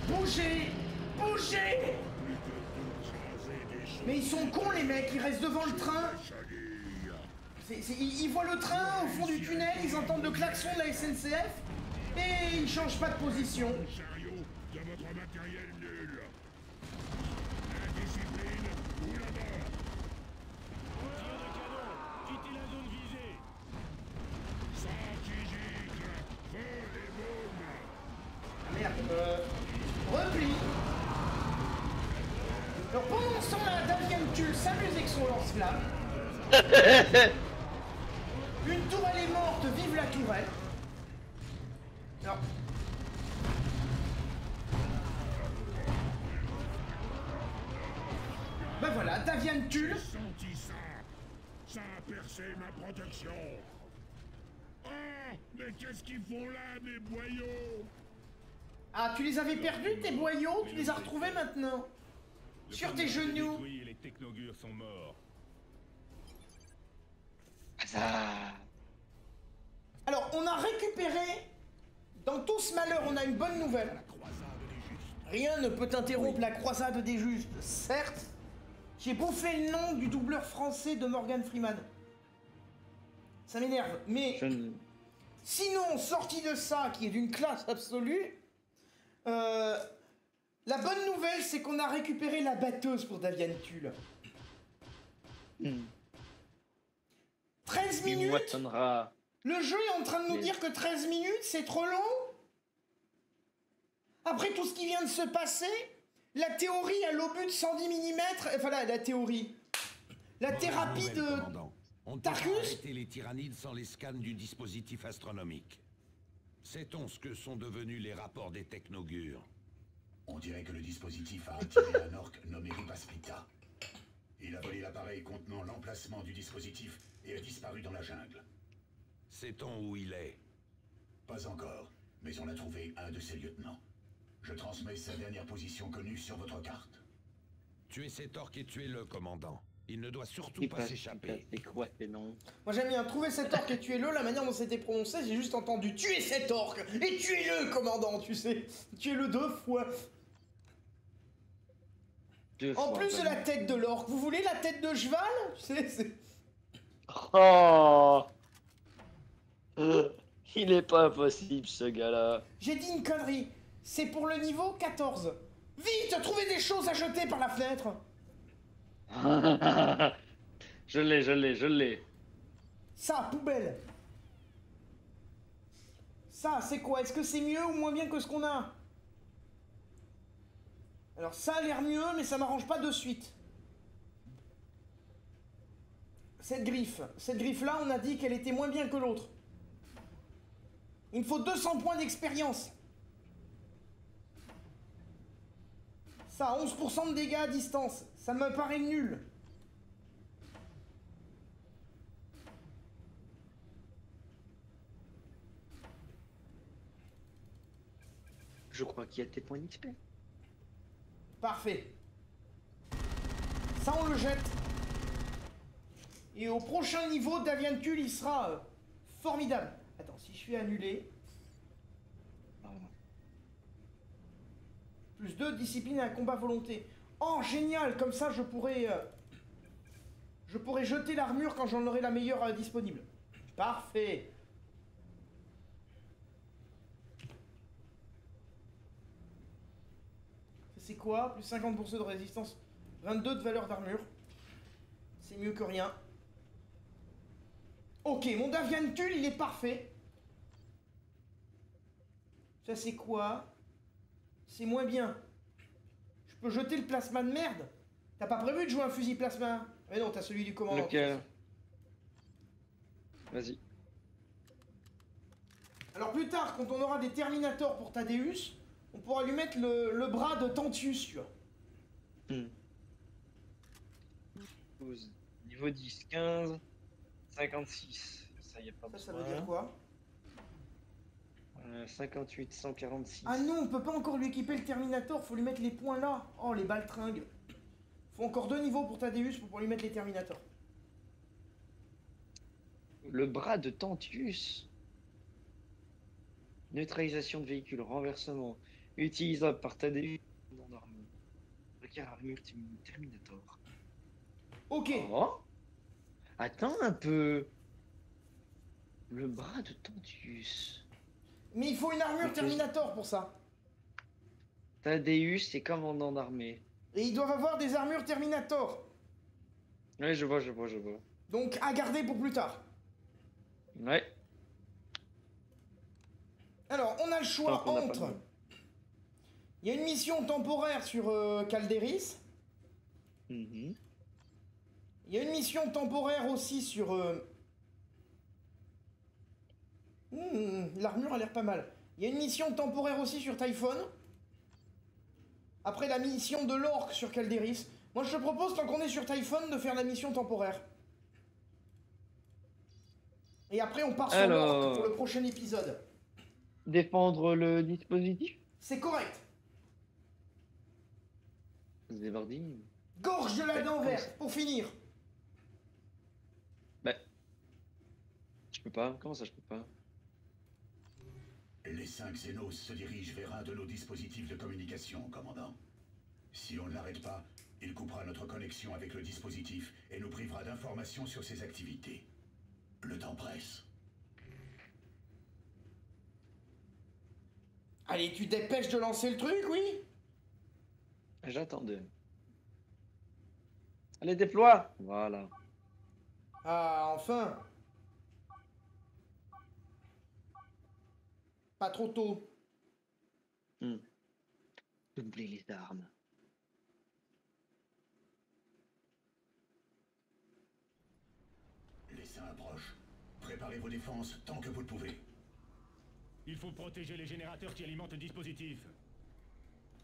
Bougez! Bougez! Mais ils sont cons les mecs, ils restent devant le train. Ils voient le train au fond du tunnel, ils entendent le klaxon de la SNCF et ils changent pas de position. Merde, repli. Alors pendant ce temps-là, Davian Tulle s'amuse avec son lance-flamme. Une tourelle est morte, vive la tourelle. Non. Ben voilà, Davian Tulle. Senti ça. Ça a percé ma protection. Oh, mais qu'est-ce qu'ils font là, mes boyaux? Ah, tu les avais perdus, tes boyaux? Tu les as retrouvés maintenant? Sur tes genoux. Oui, les technogures sont morts. Alors, on a récupéré... Dans tout ce malheur, on a une bonne nouvelle. Rien ne peut interrompre la croisade des justes. Certes, j'ai bouffé le nom du doubleur français de Morgan Freeman. Ça m'énerve, mais... Sinon, sorti de ça, qui est d'une classe absolue... la bonne nouvelle, c'est qu'on a récupéré la batteuse pour Davian Tulle. 13 minutes. Le jeu est en train de nous dire que 13 minutes, c'est trop long. Après tout ce qui vient de se passer, la théorie à l'obus de 110 mm... Enfin là, la théorie... La thérapie de... On ne peut Tarkus pas arrêter les tyrannides sans les scans du dispositif astronomique. Sait-on ce que sont devenus les rapports des technogures? On dirait que le dispositif a attiré un orque nommé Ripaspita. Il a volé l'appareil contenant l'emplacement du dispositif et a disparu dans la jungle. Sait-on où il est? Pas encore, mais on a trouvé un de ses lieutenants. Je transmets sa dernière position connue sur votre carte. Tuez cet orque et tuez-le, commandant. Il ne doit surtout pas s'échapper. C'est quoi ces noms? Moi j'aime bien trouver cet orque et tuez-le, la manière dont c'était prononcé, j'ai juste entendu tuer cet orque et tuez-le, commandant, tu sais. Tuez-le 2 fois. En plus de la tête de l'orque, vous voulez la tête de cheval? Tu sais, c'est... Oh, il est pas impossible ce gars-là. J'ai dit une connerie. C'est pour le niveau 14. Vite, trouvez des choses à jeter par la fenêtre. Je l'ai. Ça, poubelle. Ça, c'est quoi? Est-ce que c'est mieux ou moins bien que ce qu'on a? Alors ça a l'air mieux, mais ça m'arrange pas de suite. Cette griffe-là, on a dit qu'elle était moins bien que l'autre. Il me faut 200 points d'expérience. Ça, 11% de dégâts à distance. Ça me paraît nul. Je crois qu'il y a tes points d'XP. Parfait. Ça, on le jette. Et au prochain niveau, Davian Tulle, il sera formidable. Attends, si je fais annuler... Plus 2, discipline et un combat volonté. Oh, génial! Comme ça, je pourrais jeter l'armure quand j'en aurai la meilleure disponible. Parfait. C'est quoi? Plus 50% de résistance. 22 de valeur d'armure. C'est mieux que rien. Ok, mon Davian Tulle, il est parfait. Ça, c'est quoi? c'est moins bien. Je peux jeter le plasma de merde. T'as pas prévu de jouer un fusil plasma? Mais non, t'as celui du commandant. Lequel? Vas-y. Alors plus tard, quand on aura des Terminators pour Thaddeus, on pourra lui mettre le bras de Tantius, tu vois. 12. Niveau 10, 15, 56. Ça y est pas Ça besoin. veut dire quoi? 58, 146. Ah non, on peut pas encore lui équiper le Terminator, faut lui mettre les points là. Oh, les baltringues. Faut encore 2 niveaux pour Thaddeus pour lui mettre les Terminators. Le bras de Tantius. Neutralisation de véhicule, renversement. Utilisable par Thaddeus en armure. Requiert armure Terminator. Ok. Oh. Attends un peu. Le bras de Tantius. Mais il faut une armure Terminator pour ça. Thaddeus est commandant d'armée. Et ils doivent avoir des armures Terminator. Ouais, je vois. Donc à garder pour plus tard. Ouais. Alors, on a le choix entre... Il y a une mission temporaire sur Calderis. Il y a une mission temporaire aussi sur... l'armure a l'air pas mal. Il y a une mission temporaire aussi sur Typhon. Après la mission de l'orque sur Calderis. Moi je te propose, tant qu'on est sur Typhon, de faire la mission temporaire. Et après on part sur l'orque pour le prochain épisode. Défendre le dispositif? C'est correct. Débardine. Gorge de la dent verte, pour finir. Bah... Je peux pas, comment ça je peux pas? Les 5 Xénos se dirigent vers un de nos dispositifs de communication, commandant. Si on ne l'arrête pas, il coupera notre connexion avec le dispositif et nous privera d'informations sur ses activités. Le temps presse. Allez, tu dépêches de lancer le truc, oui? J'attendais. Allez, déploie! Voilà. Ah, enfin. Pas trop tôt. Doubler les armes. Les saints approchent. Préparez vos défenses tant que vous le pouvez. Il faut protéger les générateurs qui alimentent le dispositif.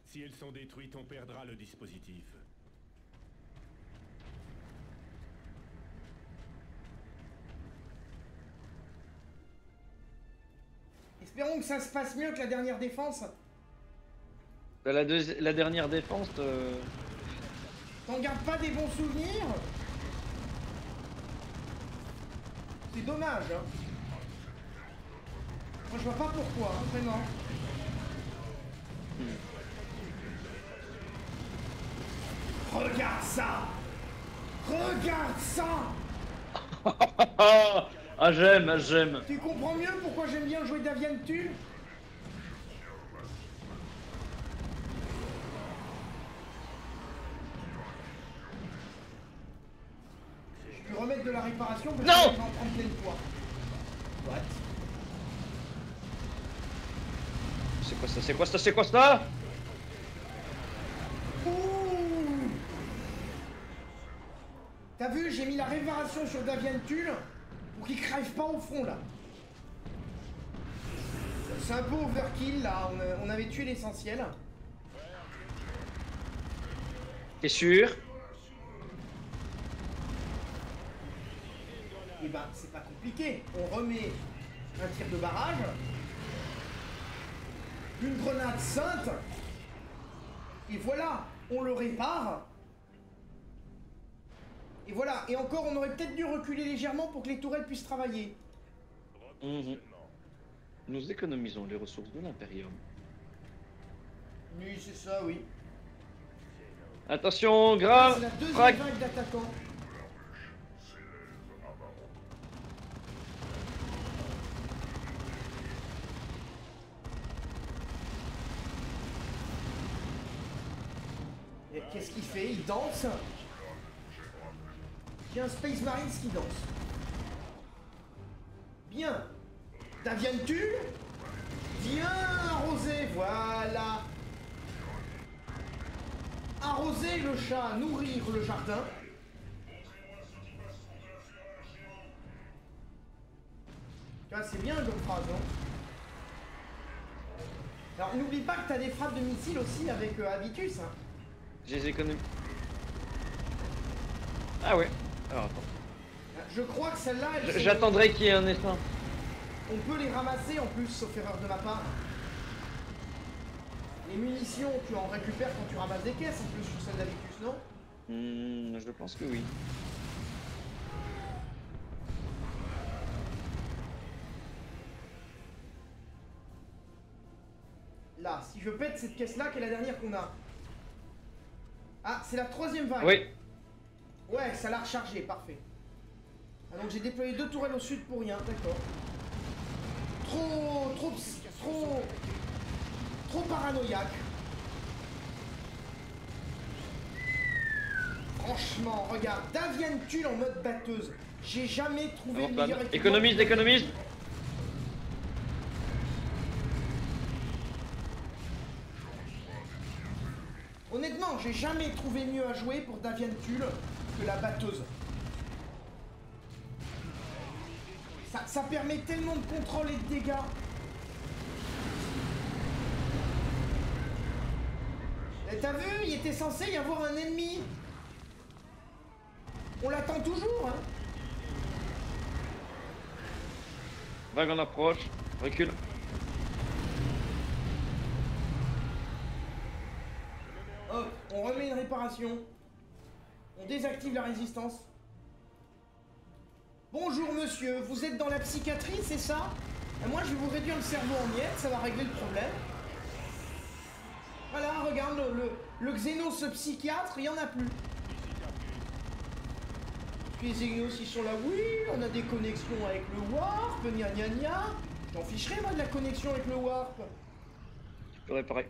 Si elles sont détruites, on perdra le dispositif. Espérons que ça se passe mieux que la dernière défense. La dernière défense... T'en gardes pas des bons souvenirs? C'est dommage, hein. Moi je vois pas pourquoi, hein, vraiment. Regarde ça! Regarde ça! Ah j'aime. Tu comprends mieux pourquoi j'aime bien jouer Davian Tull? Je peux remettre de la réparation parce que je vais en prendre plein de poids. What? C'est quoi ça? Ouh! T'as vu, j'ai mis la réparation sur Davian Tull pour qu'il crève pas au front là. C'est un peu overkill là, on avait tué l'essentiel. T'es sûr? Et ben c'est pas compliqué, on remet un tir de barrage, une grenade sainte, et voilà, on le répare. Et voilà, et encore on aurait peut-être dû reculer légèrement pour que les tourelles puissent travailler. Nous économisons les ressources de l'Imperium. Oui, c'est ça, oui. Attention, grave! C'est la deuxième vague d'attaquants. Et qu'est-ce qu'il fait? Il danse? Il y a un Space Marines qui danse. Bien. Davian Tull? Viens arroser, voilà. laisser le chat nourrir le jardin. C'est bien comme phrase, non? Alors n'oublie pas que t'as des frappes de missiles aussi avec Habitus. Hein. Je les économise. Ah ouais. Alors attends. Je crois que celle-là... J'attendrai qu'il y ait un instant. On peut les ramasser en plus, sauf erreur de ma part. Les munitions, tu en récupères quand tu ramasses des caisses en plus sur celle d'Habitus, non? Je pense que oui. Là, si je pète cette caisse-là, qui est la dernière qu'on a. Ah, c'est la 3e vague. Oui. Ouais, ça l'a rechargé, parfait. Ah, donc j'ai déployé 2 tourelles au sud pour rien, d'accord. Trop paranoïaque. Franchement, regarde, Davian Tulle en mode batteuse. J'ai jamais trouvé meilleur équipement. Économise. Honnêtement, j'ai jamais trouvé mieux à jouer pour Davian Tulle que la batteuse. Ça permet tellement de contrôle et de dégâts. Et t'as vu, il était censé y avoir un ennemi. On l'attend toujours, hein. Vague en approche, recule. Hop, on remet une réparation. On désactive la résistance. Bonjour monsieur, vous êtes dans la psychiatrie, c'est ça? Moi je vais vous réduire le cerveau en miettes, ça va régler le problème. Voilà, regarde, le Xenos psychiatre, il n'y en a plus. Les Xenos ils sont là, oui, on a des connexions avec le Warp, gna gna gna. J'en ficherai moi de la connexion avec le Warp. Je peux réparer.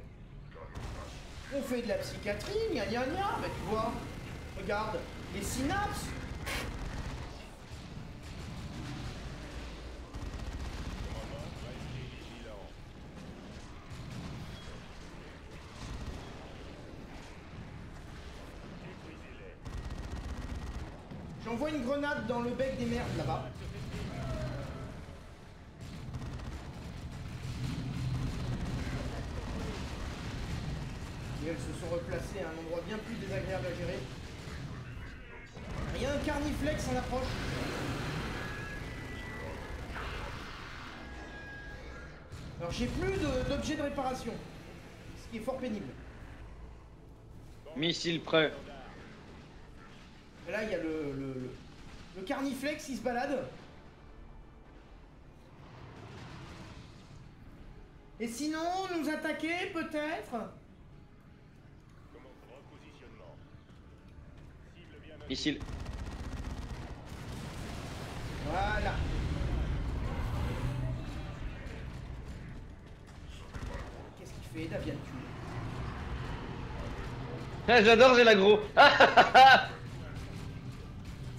On fait de la psychiatrie, gna gna gna, bah tu vois, regarde, les synapses. J'envoie une grenade dans le bec des merdes là-bas. Et elles se sont replacées à un endroit bien plus désagréable à gérer. Il y a un carniflex en approche. Alors j'ai plus d'objets de réparation. Ce qui est fort pénible. Missile prêt. Et là il y a le carniflex, il se balade. Et sinon, nous attaquer peut-être? Missile. Voilà. Qu'est-ce qu'il fait, Davian Tulle? J'adore, j'ai l'aggro.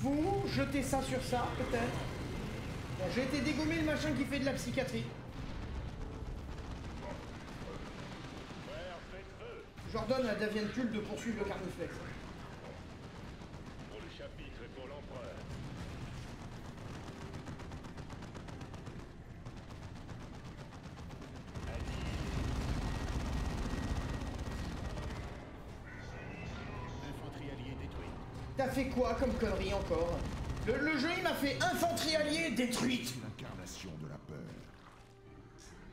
Vous jetez ça sur ça, peut-être? Bon, j'ai été dégommer le machin qui fait de la psychiatrie. J'ordonne à Davian Tulle de poursuivre le carniflex. Pour le chapitre et pour l'empereur. Infanterie alliée détruite. T'as fait quoi comme connerie encore? Le jeu il m'a fait infanterie alliée détruite. L'incarnation de la peur.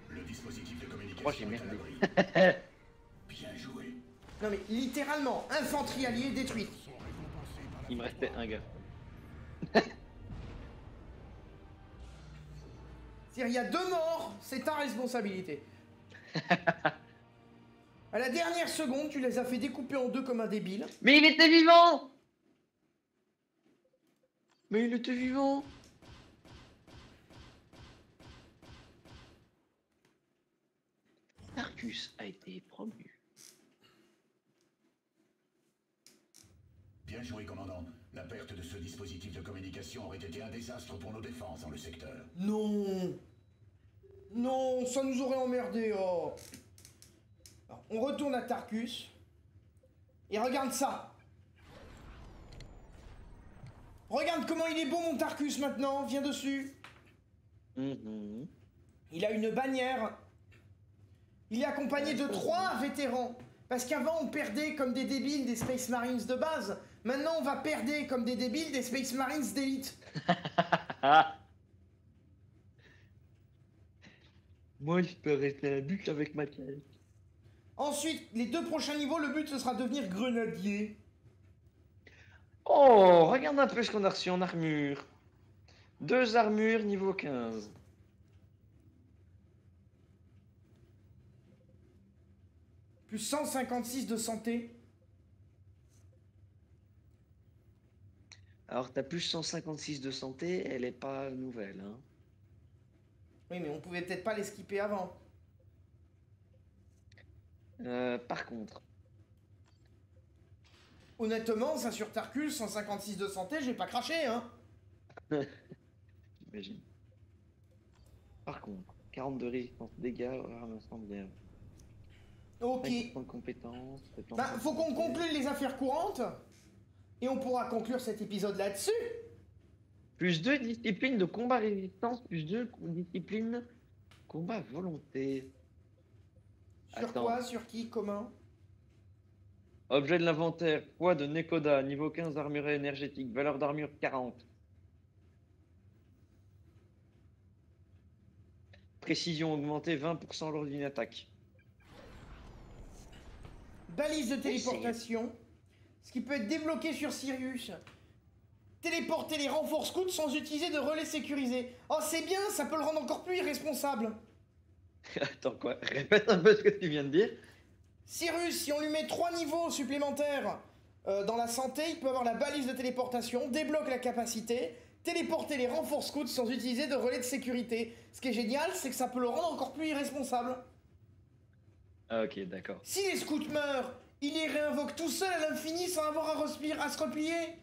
Le dispositif de communication. Moi j'ai merdé. Bien joué. Non mais littéralement, infanterie alliée détruite. Il me restait un gars. C'est-à-dire, il y a 2 morts, c'est ta responsabilité. À la dernière seconde, tu les as fait découper en 2 comme un débile. Mais il était vivant! Mais il était vivant! Arcus a été promu. Bien joué, commandant. La perte de ce dispositif de communication aurait été un désastre pour nos défenses dans le secteur. Non. Non, ça nous aurait emmerdé, oh. Alors, on retourne à Tarkus. Et regarde ça. Regarde comment il est beau mon Tarkus maintenant, viens dessus. Il a une bannière. Il est accompagné de 3 vétérans. Parce qu'avant on perdait comme des débiles des Space Marines de base. Maintenant on va perdre comme des débiles des Space Marines d'élite. Moi je peux rester à but avec ma tête. Ensuite, les 2 prochains niveaux, le but ce sera de devenir grenadier. Oh, regarde un peu ce qu'on a reçu en armure. 2 armures niveau 15. Plus 156 de santé. Alors t'as plus 156 de santé, elle est pas nouvelle, hein. Oui, mais on pouvait peut-être pas les skipper avant. Par contre. Honnêtement, ça sur Tarkus, 156 de santé, j'ai pas craché, hein. J'imagine. Par contre, 42 résistance dégâts, me semble bien. Ok. De compétences. Bah, faut qu'on conclue les affaires courantes. Et on pourra conclure cet épisode là-dessus. Plus 2 disciplines de combat résistance, plus 2 disciplines combat volonté. Sur quoi? Sur qui? Comment? Objet de l'inventaire, poids de Nekoda, niveau 15 armure énergétique, valeur d'armure 40. Précision augmentée 20% lors d'une attaque. Balise de téléportation. Ce qui peut être débloqué sur Sirius. Téléporter les renforts scouts sans utiliser de relais sécurisés. Oh, c'est bien, ça peut le rendre encore plus irresponsable. Attends quoi? Répète un peu ce que tu viens de dire. Cyrus, si on lui met 3 niveaux supplémentaires dans la santé, il peut avoir la balise de téléportation, débloque la capacité, téléporter les renforts scouts sans utiliser de relais de sécurité. Ce qui est génial, c'est que ça peut le rendre encore plus irresponsable. Ah, ok, d'accord. Si les scouts meurent, il les réinvoque tout seul à l'infini sans avoir à se replier.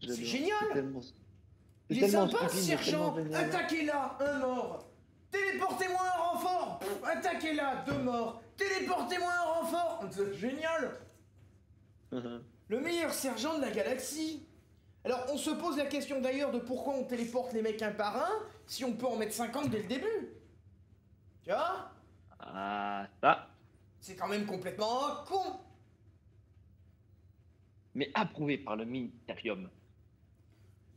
C'est génial. Il est sympa, ce sergent. Attaquez-la, 1 mort. Téléportez-moi un renfort. Attaquez-la, 2 morts. Téléportez-moi un renfort. C'est génial. Le meilleur sergent de la galaxie. Alors, on se pose la question d'ailleurs de pourquoi on téléporte les mecs un par un si on peut en mettre 50 dès le début. Tu vois? Ah, ça. C'est quand même complètement con. Mais approuvé par le ministérium.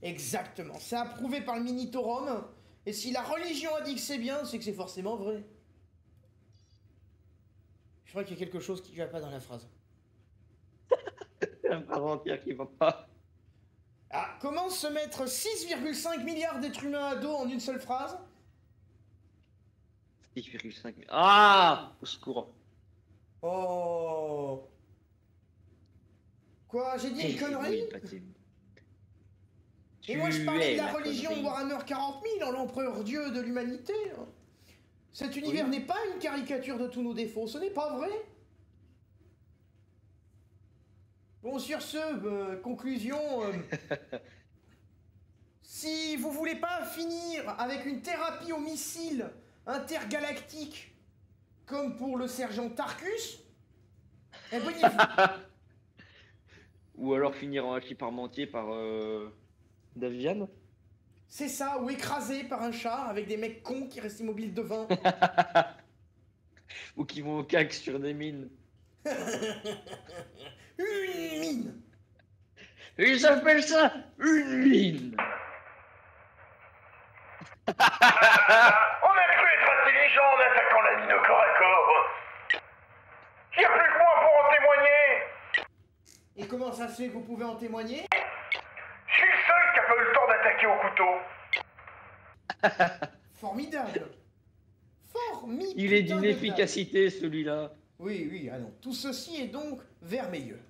Exactement, c'est approuvé par le Minitorum. Et si la religion a dit que c'est bien, c'est que c'est forcément vrai. Je crois qu'il y a quelque chose qui ne va pas dans la phrase. C'est un phrase entière qui va pas. Ah, comment se mettre 6,5 milliards d'êtres humains à dos en une seule phrase? 6,5 milliards. Ah, au secours. Oh. Quoi, j'ai dit une connerie? Et moi je parlais de la religion de Warhammer 40 000 en l'empereur dieu de l'humanité. Cet univers n'est pas une caricature de tous nos défauts, ce n'est pas vrai. Bon, sur ce, conclusion. Si vous voulez pas finir avec une thérapie au missile intergalactique comme pour le sergent Tarkus, abonnez-vous. Ou alors finir en hachis parmentier par Davian. C'est ça, ou écrasé par un char avec des mecs cons qui restent immobiles devant. Ou qui vont au cac sur des mines. Une mine. Ils appellent ça une mine. On a cru être intelligent en attaquant la mine au corps à corps. Il n'y a plus que moi pour en témoigner. Et comment ça se fait que vous pouvez en témoigner? Je suis le seul qui a pas eu le temps d'attaquer au couteau. Formidable. Formidable. Il est d'une efficacité celui-là. Oui, oui, ah non. Tout ceci est donc vermeilleux.